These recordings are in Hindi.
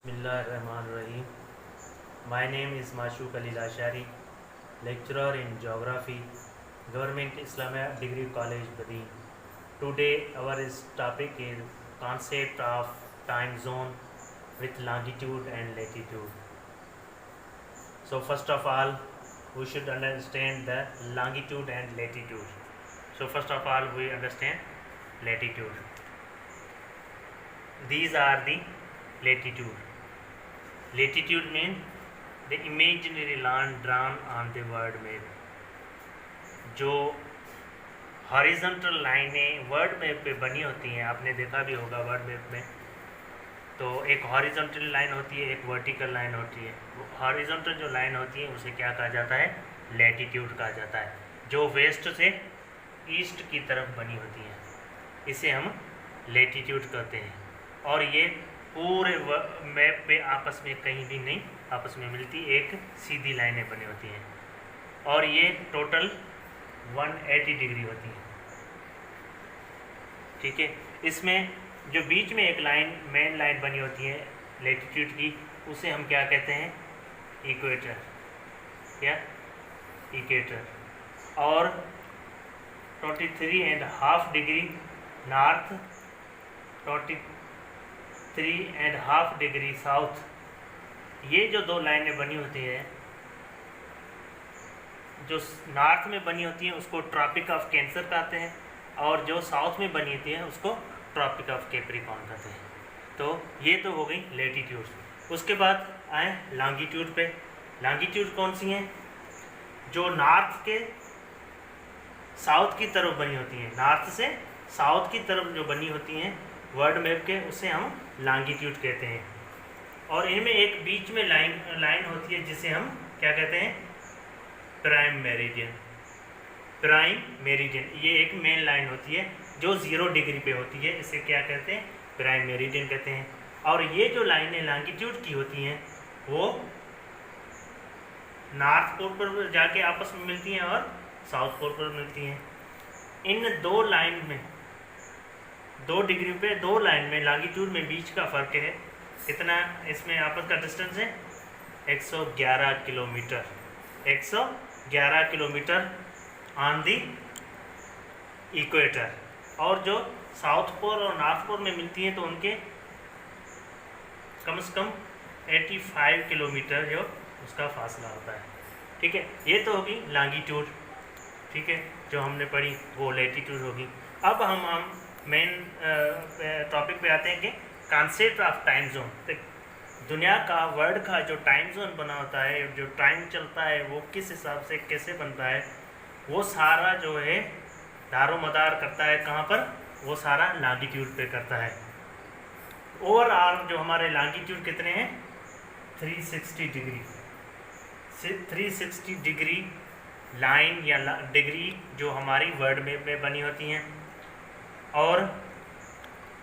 Bismillahirrahmanirrahim. My name is Mashook Ali Lashari, lecturer in Geography, Government Islamia Degree College, Badin. Today our topic is concept of time zone with longitude and latitude. So first of all, we should understand the longitude and latitude. So first of all, we understand latitude. These are the latitude. Latitude means the imaginary line drawn on the world map. जो हॉरिजॉन्टल लाइनें वर्ल्ड मैप पे बनी होती हैं, आपने देखा भी होगा वर्ल्ड मैप में, तो एक हॉरिजॉन्टल लाइन होती है, एक वर्टिकल लाइन होती है। हॉरिजॉन्टल जो लाइन होती है उसे क्या कहा जाता है? लैटिट्यूड कहा जाता है, जो वेस्ट से ईस्ट की तरफ बनी होती है, इसे हम लैटिट्यूड कहते हैं। और ये पूरे मैप पे आपस में कहीं भी नहीं आपस में मिलती, एक सीधी लाइनें बनी होती हैं, और ये टोटल 180 डिग्री होती है। ठीक है, इसमें जो बीच में एक लाइन, मेन लाइन बनी होती है लैटिट्यूड की, उसे हम क्या कहते हैं? इक्वेटर या इक्वेटर। और 23.5 डिग्री नॉर्थ, 23.5 डिग्री साउथ, ये जो दो लाइनें बनी होती है, जो नॉर्थ में बनी होती है उसको ट्रॉपिक ऑफ कैंसर कहते हैं, और जो साउथ में बनी होती है उसको ट्रॉपिक ऑफ कैप्रिकॉर्न कहते हैं। तो ये तो हो गई लैटिट्यूड। उसके बाद आए लॉन्गिट्यूड पे। लॉन्गिट्यूड कौन सी हैं? जो नॉर्थ के साउथ की तरफ बनी होती हैं, नॉर्थ से साउथ की तरफ जो बनी होती हैं वर्ल्ड मैप के, उसे हम लॉन्गिट्यूड कहते हैं। और इनमें एक बीच में लाइन होती है जिसे हम क्या कहते हैं? Prime meridian. प्राइम मेरिडियन ये एक मेन लाइन होती है जो 0 डिग्री पे होती है, इसे क्या कहते हैं? प्राइम मेरिडियन कहते हैं। और ये जो लाइनें लॉन्गिट्यूड की होती हैं वो नॉर्थ पोल पर जाके आपस में मिलती हैं और साउथ पोल पर मिलती हैं। इन दो लाइन में 2 डिग्री पे दो लाइन में लॉन्गिट्यूड में बीच का फ़र्क है कितना? इसमें आपस का डिस्टेंस है 111 kilometre. 111 kilometre on the equator. और जो साउथ पोल और नॉर्थ पोल में मिलती हैं तो उनके कम से कम 85 किलोमीटर जो उसका फासला होता है। ठीक है, ये तो होगी लॉन्गिट्यूड। ठीक है, जो हमने पढ़ी वो लैटिट्यूड होगी। अब हम मेन टॉपिक पे आते हैं कि कॉन्सेप्ट ऑफ टाइम जोन। दुनिया का, वर्ल्ड का जो टाइम जोन बना होता है, जो टाइम चलता है, वो किस हिसाब से कैसे बनता है, वो सारा जो है दारोमदार करता है कहाँ पर? वो सारा लॉन्गिट्यूड पे करता है। ओवरऑल जो हमारे लॉन्गिट्यूड कितने हैं? 360 डिग्री। 360 डिग्री लाइन या डिग्री जो हमारी वर्ल्ड मैप में बनी होती हैं। और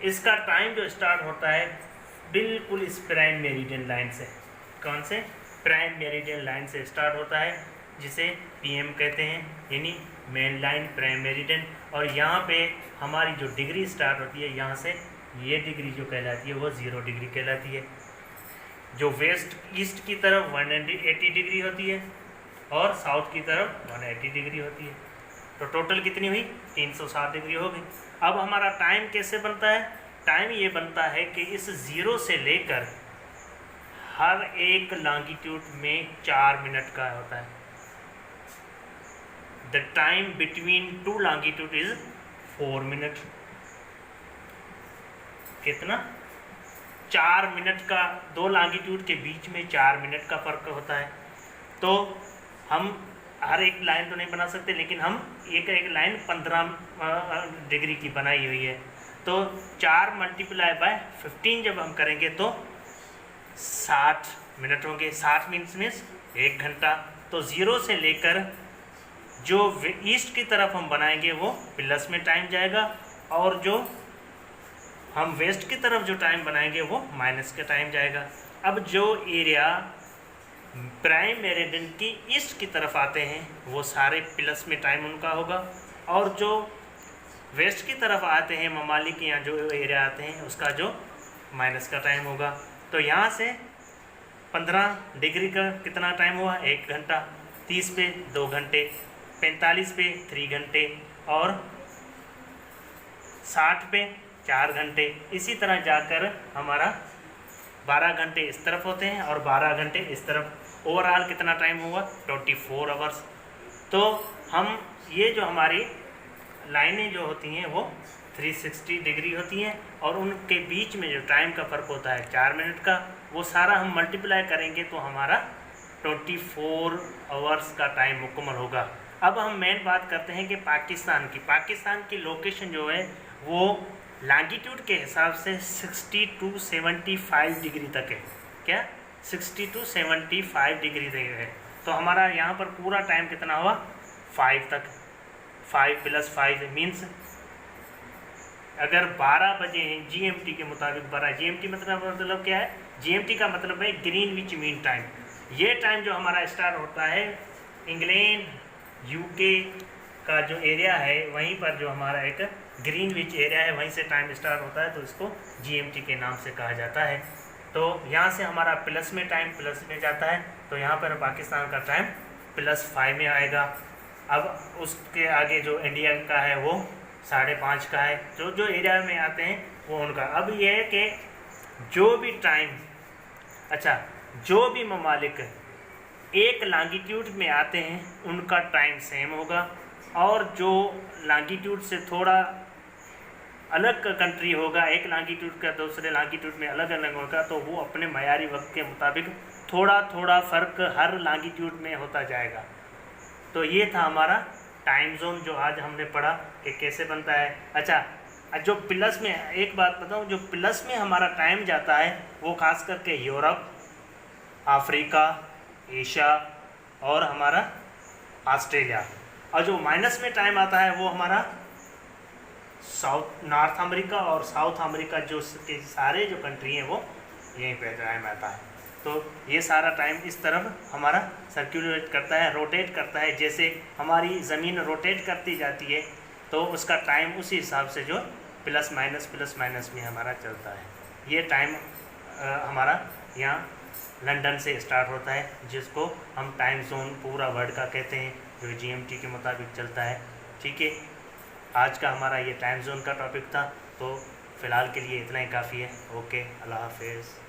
इसका टाइम जो स्टार्ट होता है बिल्कुल इस प्राइम मेरिडियन लाइन से। कौन से? प्राइम मेरिडियन लाइन से स्टार्ट होता है, जिसे पीएम कहते हैं, यानी मेन लाइन प्राइम मेरिडियन। और यहाँ पे हमारी जो डिग्री स्टार्ट होती है, यहाँ से ये डिग्री जो कहलाती है वो 0 डिग्री कहलाती है। जो वेस्ट ईस्ट की तरफ 180 डिग्री होती है और साउथ की तरफ 180 डिग्री होती है। तो टोटल कितनी हुई? 360 डिग्री हो गई। अब हमारा टाइम कैसे बनता है? टाइम ये बनता है कि इस 0 से लेकर हर एक लॉन्गिट्यूड में 4 मिनट का होता है। The time between 2 longitude is 4 minute. कितना? 4 मिनट का। 2 लॉन्गिट्यूड के बीच में 4 मिनट का फ़र्क होता है। तो हम हर एक लाइन तो नहीं बना सकते, लेकिन हम एक लाइन 15 डिग्री की बनाई हुई है। तो 4 मल्टीप्लाई बाय 15 जब हम करेंगे तो 60 मिनट होंगे। 60 मीन्स 1 घंटा। तो 0 से लेकर जो ईस्ट की तरफ हम बनाएंगे वो प्लस में टाइम जाएगा, और जो हम वेस्ट की तरफ जो टाइम बनाएंगे वो माइनस का टाइम जाएगा। अब जो एरिया प्राइम मेरिडियन की ईस्ट की तरफ आते हैं वो सारे प्लस में टाइम उनका होगा, और जो वेस्ट की तरफ आते हैं ममालिक या जो एरिया आते हैं उसका जो माइनस का टाइम होगा। तो यहाँ से 15 डिग्री का कितना टाइम हुआ, 1 घंटा, 30 पे 2 घंटे, 45 पे 3 घंटे और 60 पे 4 घंटे। इसी तरह जाकर हमारा 12 घंटे इस तरफ होते हैं और 12 घंटे इस तरफ। ओवरऑल कितना टाइम हुआ, 24 आवर्स। तो हम ये जो हमारी लाइनें जो होती हैं वो 360 डिग्री होती हैं और उनके बीच में जो टाइम का फ़र्क होता है 4 मिनट का, वो सारा हम मल्टीप्लाई करेंगे तो हमारा 24 आवर्स का टाइम मुकम्मल होगा। अब हम मेन बात करते हैं कि पाकिस्तान की लोकेशन जो है वो लॉन्गिट्यूड के हिसाब से 60 to 75 डिग्री तक है। क्या 60 to 75 डिग्री तक है। तो हमारा यहाँ पर पूरा टाइम कितना हुआ, 5 तक। 5 + 5 मीन्स अगर 12 बजे हैं GMT के मुताबिक, 12 GMT मतलब क्या है, GMT का मतलब है ग्रीनविच मीन टाइम। ये टाइम जो हमारा स्टार्ट होता है इंग्लैंड UK का जो एरिया है वहीं पर जो हमारा एक ग्रीनविच एरिया है वहीं से टाइम स्टार्ट होता है, तो इसको GMT के नाम से कहा जाता है। तो यहाँ से हमारा प्लस में टाइम प्लस में जाता है, तो यहाँ पर पाकिस्तान का टाइम +5 में आएगा। अब उसके आगे जो इंडिया का है वो 5:30 का है। जो एरिया में आते हैं वो उनका। अब ये है कि जो भी ममालिक एक लॉन्गिट्यूड में आते हैं उनका टाइम सेम होगा, और जो लॉन्गिट्यूड से थोड़ा अलग कंट्री होगा, एक लॉन्गिट्यूड का दूसरे लॉन्गिट्यूड में अलग अलग होगा, तो वो अपने मयारी वक्त के मुताबिक थोड़ा थोड़ा फ़र्क हर लॉन्गिट्यूड में होता जाएगा। तो ये था हमारा टाइम जोन जो आज हमने पढ़ा कि कैसे बनता है। अच्छा, जो प्लस में एक बात बताऊं, जो प्लस में हमारा टाइम जाता है वो खास करके यूरोप, अफ्रीका, एशिया और हमारा ऑस्ट्रेलिया, और जो माइनस में टाइम आता है वो हमारा नॉर्थ अमेरिका और साउथ अमेरिका, जो के सारे जो कंट्री हैं वो यहीं पे टाइम आता है। तो ये सारा टाइम इस तरफ हमारा सर्कुलेट करता है, रोटेट करता है। जैसे हमारी ज़मीन रोटेट करती जाती है तो उसका टाइम उसी हिसाब से जो प्लस माइनस में हमारा चलता है। ये टाइम हमारा यहाँ लंदन से स्टार्ट होता है, जिसको हम टाइम जोन पूरा वर्ल्ड का कहते हैं, जो GMT के मुताबिक चलता है। ठीक है, आज का हमारा ये टाइम जोन का टॉपिक था, तो फ़िलहाल के लिए इतना ही काफ़ी है। ओके, अल्लाह हाफिज़।